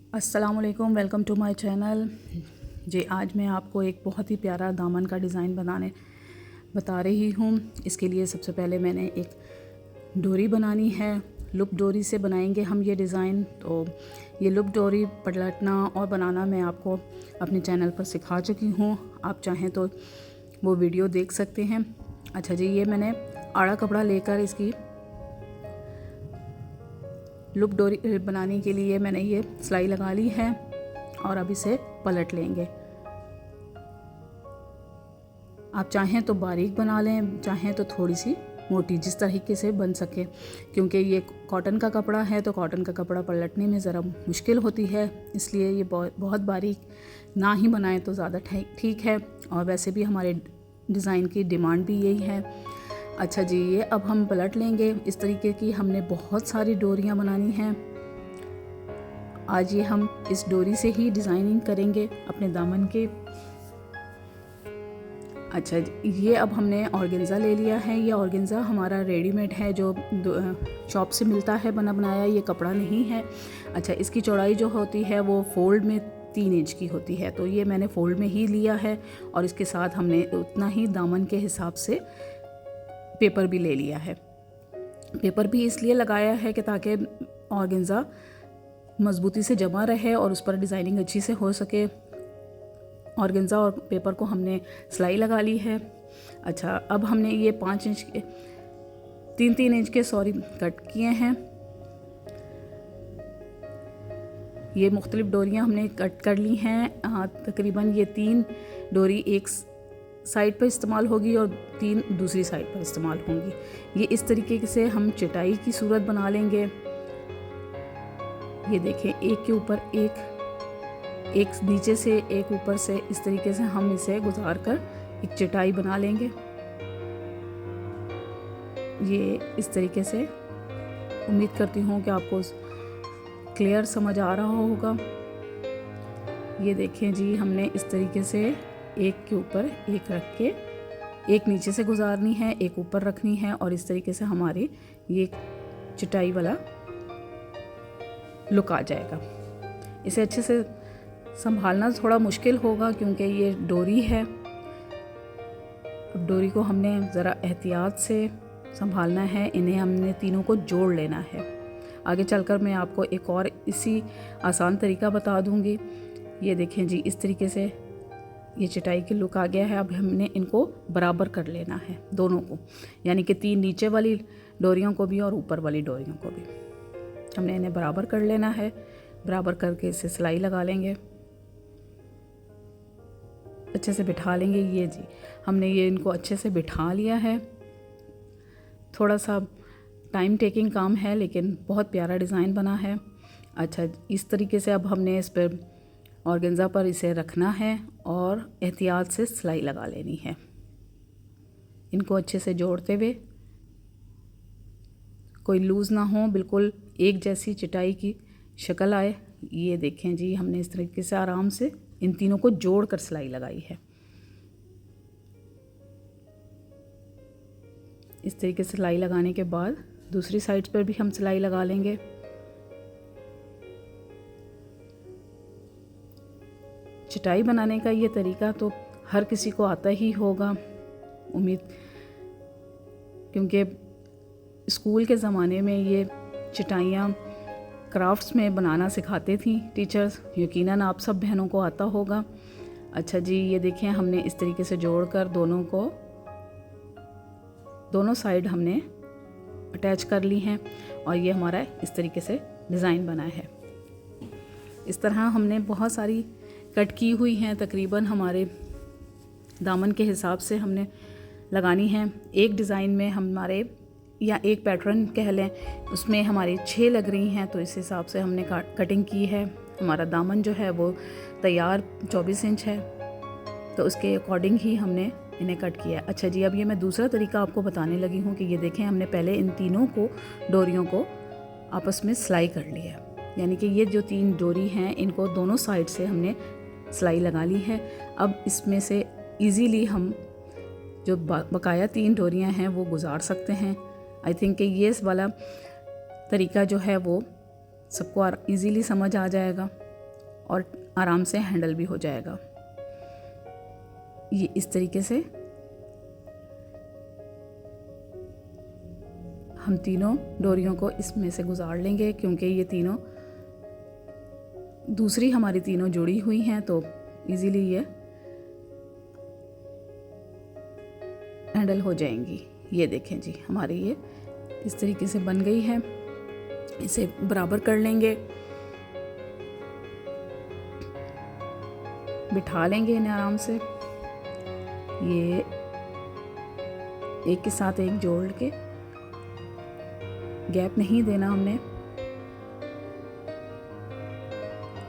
अस्सलामुअलैकुम, welcome to my channel. जी, आज मैं आपको एक बहुत ही प्यारा दामन का डिज़ाइन बनाने बता रही हूँ। इसके लिए सबसे पहले मैंने एक डोरी बनानी है। लुप डोरी से बनाएंगे हम ये डिज़ाइन। तो ये लुप डोरी पलटना और बनाना मैं आपको अपने चैनल पर सिखा चुकी हूँ। आप चाहें तो वो वीडियो देख सकते हैं। अच्छा जी, ये मैंने आड़ा कपड़ा लेकर इसकी लुप डोरी बनाने के लिए मैंने ये सिलाई लगा ली है और अब इसे पलट लेंगे। आप चाहें तो बारीक बना लें, चाहें तो थोड़ी सी मोटी, जिस तरीके से बन सके। क्योंकि ये कॉटन का कपड़ा है तो कॉटन का कपड़ा पलटने में ज़रा मुश्किल होती है, इसलिए ये बहुत बारीक ना ही बनाएं तो ज़्यादा ठीक है। और वैसे भी हमारे डिज़ाइन की डिमांड भी यही है। अच्छा जी, ये अब हम पलट लेंगे। इस तरीके की हमने बहुत सारी डोरियां बनानी हैं। आज ये हम इस डोरी से ही डिज़ाइनिंग करेंगे अपने दामन के। अच्छा, ये अब हमने ऑर्गेन्ज़ा ले लिया है। ये ऑर्गेन्ज़ा हमारा रेडीमेड है, जो शॉप से मिलता है बना बनाया, ये कपड़ा नहीं है। अच्छा, इसकी चौड़ाई जो होती है वो फोल्ड में 3 इंच की होती है, तो ये मैंने फोल्ड में ही लिया है। और इसके साथ हमने उतना ही दामन के हिसाब से पेपर भी ले लिया है। पेपर भी इसलिए लगाया है कि ताकि ऑर्गेन्ज़ा मज़बूती से जमा रहे और उस पर डिज़ाइनिंग अच्छी से हो सके। ऑर्गेन्ज़ा और पेपर को हमने सिलाई लगा ली है। अच्छा, अब हमने ये 5 इंच के 3 इंच के कट किए हैं। ये मुख्तलिफ डोरियां हमने कट कर ली हैं। तकरीबन ये 3 डोरी एक साइड पर इस्तेमाल होगी और 3 दूसरी साइड पर इस्तेमाल होंगी। ये इस तरीके से हम चटाई की सूरत बना लेंगे। ये देखें, एक के ऊपर एक नीचे से एक ऊपर से, इस तरीके से हम इसे गुजार कर एक चटाई बना लेंगे। ये इस तरीके से उम्मीद करती हूँ कि आपको क्लियर समझ आ रहा होगा। ये देखें जी, हमने इस तरीके से एक के ऊपर एक रख के एक नीचे से गुजारनी है, एक ऊपर रखनी है और इस तरीके से हमारी ये चटाई वाला लुक आ जाएगा। इसे अच्छे से संभालना थोड़ा मुश्किल होगा क्योंकि ये डोरी है। अब डोरी को हमने ज़रा एहतियात से संभालना है। इन्हें हमने तीनों को जोड़ लेना है। आगे चलकर मैं आपको एक और इसी आसान तरीका बता दूंगी। ये देखें जी, इस तरीके से ये चटाई की लुक आ गया है। अब हमने इनको बराबर कर लेना है, दोनों को, यानी कि 3 नीचे वाली डोरियों को भी और ऊपर वाली डोरियों को भी हमने इन्हें बराबर कर लेना है। बराबर करके इसे सिलाई लगा लेंगे, अच्छे से बिठा लेंगे। ये जी, हमने ये इनको अच्छे से बिठा लिया है। थोड़ा सा टाइम टेकिंग काम है लेकिन बहुत प्यारा डिज़ाइन बना है। अच्छा, इस तरीके से अब हमने इस पर ऑर्गेन्ज़ा पर इसे रखना है और एहतियात से सिलाई लगा लेनी है, इनको अच्छे से जोड़ते हुए। कोई लूज़ ना हो, बिल्कुल एक जैसी चटाई की शक्ल आए। ये देखें जी, हमने इस तरीके से आराम से इन तीनों को जोड़ कर सिलाई लगाई है। इस तरीके से सिलाई लगाने के बाद दूसरी साइड पर भी हम सिलाई लगा लेंगे। चटाई बनाने का ये तरीका तो हर किसी को आता ही होगा उम्मीद, क्योंकि स्कूल के ज़माने में ये चटाइयाँ क्राफ्ट्स में बनाना सिखाते थी टीचर्स। यकीनन आप सब बहनों को आता होगा। अच्छा जी, ये देखें, हमने इस तरीके से जोड़कर दोनों साइड हमने अटैच कर ली हैं और ये हमारा इस तरीके से डिज़ाइन बना है। इस तरह हमने बहुत सारी कट की हुई हैं, तकरीबन हमारे दामन के हिसाब से हमने लगानी है। एक डिज़ाइन में हमारे, या एक पैटर्न कह लें, उसमें हमारी 6 लग रही हैं, तो इस हिसाब से हमने कटिंग की है। हमारा दामन जो है वो तैयार 24 इंच है, तो उसके अकॉर्डिंग ही हमने इन्हें कट किया है। अच्छा जी, अब ये मैं दूसरा तरीका आपको बताने लगी हूँ कि ये देखें, हमने पहले इन तीनों को डोरियों को आपस में सिलाई कर लिया है। यानी कि ये जो 3 डोरी हैं, इनको दोनों साइड से हमने सिलाई लगा ली है। अब इसमें से इजीली हम जो बकाया 3 डोरियां हैं वो गुजार सकते हैं। आई थिंक कि ये वाला तरीका जो है वो सबको इजीली समझ आ जाएगा। और आराम से हैंडल भी हो जाएगा। ये इस तरीके से हम तीनों डोरियों को इसमें से गुजार लेंगे, क्योंकि ये तीनों दूसरी हमारी तीनों जुड़ी हुई हैं तो इजीली ये हैंडल हो जाएंगी। ये देखें जी, हमारी ये इस तरीके से बन गई है। इसे बराबर कर लेंगे, बिठा लेंगे इन्हें आराम से। ये एक के साथ एक जोड़ के, गैप नहीं देना हमने।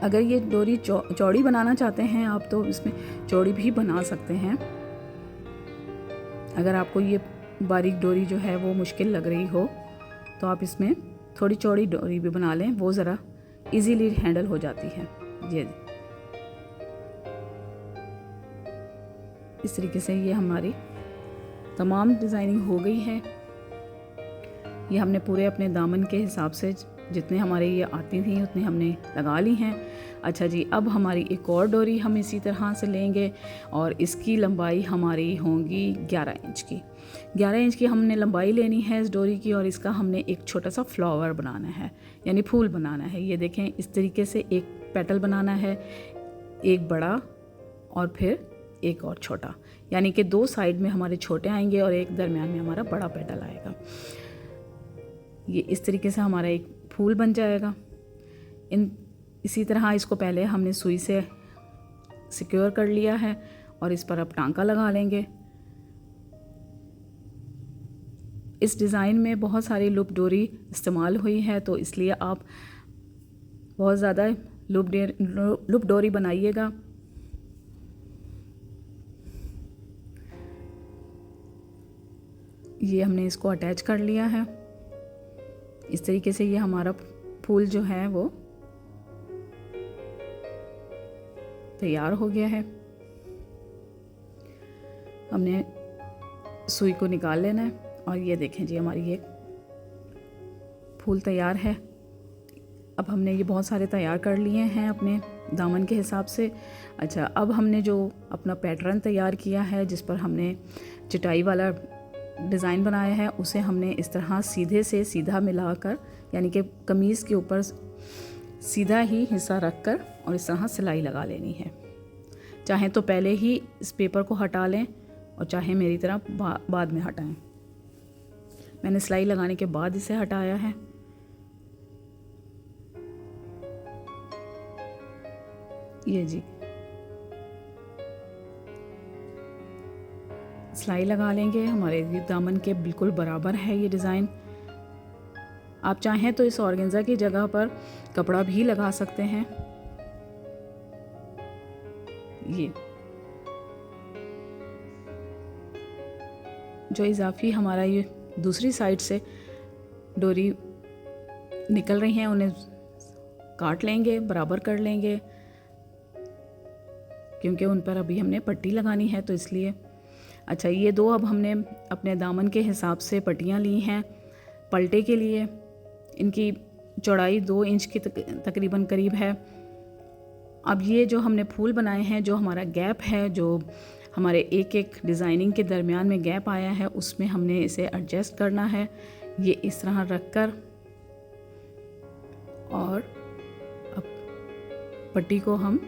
अगर ये डोरी चौड़ी बनाना चाहते हैं आप तो इसमें चौड़ी भी बना सकते हैं। अगर आपको ये बारीक डोरी जो है वो मुश्किल लग रही हो तो आप इसमें थोड़ी चौड़ी डोरी भी बना लें, वो ज़रा इजीली हैंडल हो जाती है। ये इस तरीके से ये हमारी तमाम डिज़ाइनिंग हो गई है। ये हमने पूरे अपने दामन के हिसाब से जितने हमारे ये आती थी उतनी हमने लगा ली हैं। अच्छा जी, अब हमारी एक और डोरी हम इसी तरह से लेंगे और इसकी लंबाई हमारी होगी 11 इंच की। 11 इंच की हमने लंबाई लेनी है इस डोरी की, और इसका हमने एक छोटा सा फ्लावर बनाना है, यानी फूल बनाना है। ये देखें, इस तरीके से एक पेटल बनाना है, एक बड़ा और फिर एक और छोटा, यानी कि 2 साइड में हमारे छोटे आएंगे और एक दरमियान में हमारा बड़ा पेटल आएगा। ये इस तरीके से हमारा एक फूल बन जाएगा। इसी तरह इसको पहले हमने सुई से सिक्योर कर लिया है और इस पर अब टांका लगा लेंगे। इस डिज़ाइन में बहुत सारी लूप डोरी इस्तेमाल हुई है, तो इसलिए आप बहुत ज़्यादा लूप डोरी बनाइएगा। ये हमने इसको अटैच कर लिया है। इस तरीके से ये हमारा फूल जो है वो तैयार हो गया है। हमने सुई को निकाल लेना है और ये देखें जी, हमारी ये फूल तैयार है। अब हमने ये बहुत सारे तैयार कर लिए हैं अपने दामन के हिसाब से। अच्छा, अब हमने जो अपना पैटर्न तैयार किया है जिस पर हमने चटाई वाला डिज़ाइन बनाया है, उसे हमने इस तरह सीधे से सीधा मिलाकर, यानी कि कमीज़ के ऊपर सीधा ही हिस्सा रखकर और इस तरह सिलाई लगा लेनी है। चाहे तो पहले ही इस पेपर को हटा लें और चाहे मेरी तरह बाद में हटाएं। मैंने सिलाई लगाने के बाद इसे हटाया है। ये जी, सिलाई लगा लेंगे। हमारे ये दामन के बिल्कुल बराबर है ये डिज़ाइन। आप चाहें तो इस ऑर्गेन्जा की जगह पर कपड़ा भी लगा सकते हैं। ये जो इजाफी हमारा ये दूसरी साइड से डोरी निकल रही हैं उन्हें काट लेंगे, बराबर कर लेंगे, क्योंकि उन पर अभी हमने पट्टी लगानी है तो इसलिए। अच्छा, ये 2 अब हमने अपने दामन के हिसाब से पट्टियाँ ली हैं पलटे के लिए। इनकी चौड़ाई 2 इंच की तकरीबन करीब है। अब ये जो हमने फूल बनाए हैं, जो हमारा गैप है, जो हमारे एक एक डिज़ाइनिंग के दरमियान में गैप आया है, उसमें हमने इसे एडजस्ट करना है। ये इस तरह रख कर और अब पट्टी को हम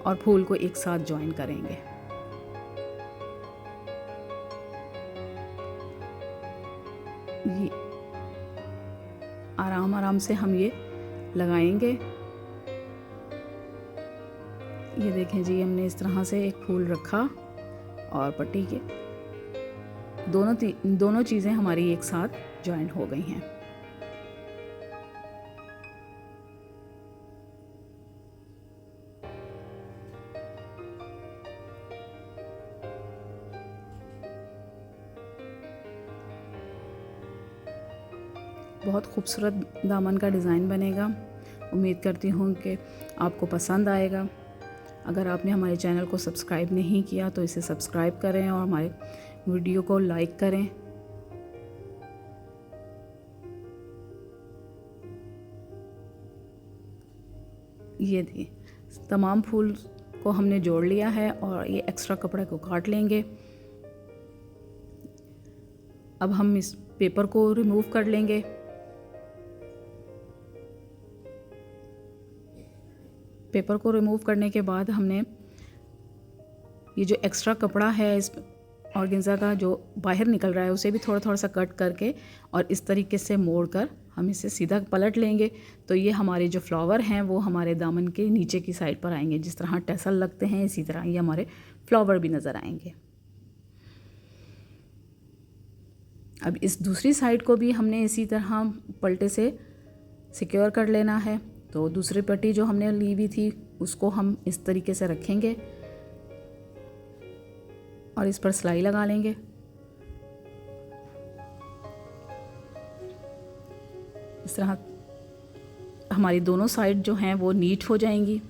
और फूल को एक साथ ज्वाइन करेंगे। ये आराम आराम से हम ये लगाएंगे। ये देखें जी, हमने इस तरह से एक फूल रखा और पट्टी के दोनों चीज़ें हमारी एक साथ ज्वाइन हो गई हैं। बहुत खूबसूरत दामन का डिज़ाइन बनेगा। उम्मीद करती हूँ कि आपको पसंद आएगा। अगर आपने हमारे चैनल को सब्सक्राइब नहीं किया तो इसे सब्सक्राइब करें और हमारे वीडियो को लाइक करें। ये देखिए तमाम फूल को हमने जोड़ लिया है और ये एक्स्ट्रा कपड़े को काट लेंगे। अब हम इस पेपर को रिमूव कर लेंगे। पेपर को रिमूव करने के बाद हमने ये जो एक्स्ट्रा कपड़ा है इस ऑर्गेन्जा का जो बाहर निकल रहा है उसे भी थोड़ा थोड़ा सा कट करके और इस तरीके से मोड़ कर हम इसे सीधा पलट लेंगे। तो ये हमारे जो फ्लावर हैं वो हमारे दामन के नीचे की साइड पर आएंगे। जिस तरह टैसल लगते हैं इसी तरह ये हमारे फ्लावर भी नज़र आएंगे। अब इस दूसरी साइड को भी हमने इसी तरह पलटे से सिक्योर कर लेना है। तो दूसरी पट्टी जो हमने ली हुई थी उसको हम इस तरीके से रखेंगे और इस पर सिलाई लगा लेंगे। इस तरह हमारी दोनों साइड जो हैं वो नीट हो जाएंगी।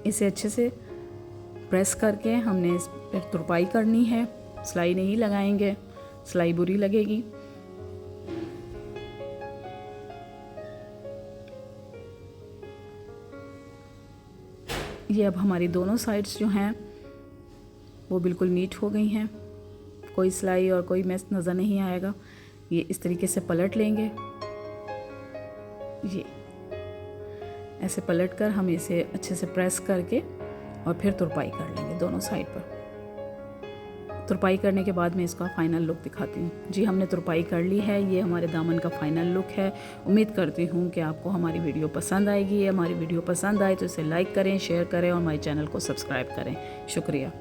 इसे अच्छे से प्रेस करके हमने इस पर तुरपाई करनी है। सिलाई नहीं लगाएंगे, सिलाई बुरी लगेगी। ये अब हमारी दोनों साइड्स जो हैं वो बिल्कुल नीट हो गई हैं, कोई सिलाई और कोई मैस नज़र नहीं आएगा। ये इस तरीके से पलट लेंगे। ये ऐसे पलट कर हम इसे अच्छे से प्रेस करके और फिर तुरपाई कर लेंगे दोनों साइड पर। तुरपाई करने के बाद मैं इसका फ़ाइनल लुक दिखाती हूँ। जी हमने तुरपाई कर ली है। ये हमारे दामन का फ़ाइनल लुक है। उम्मीद करती हूँ कि आपको हमारी वीडियो पसंद आएगी। हमारी वीडियो पसंद आए तो इसे लाइक करें, शेयर करें और हमारे चैनल को सब्सक्राइब करें। शुक्रिया।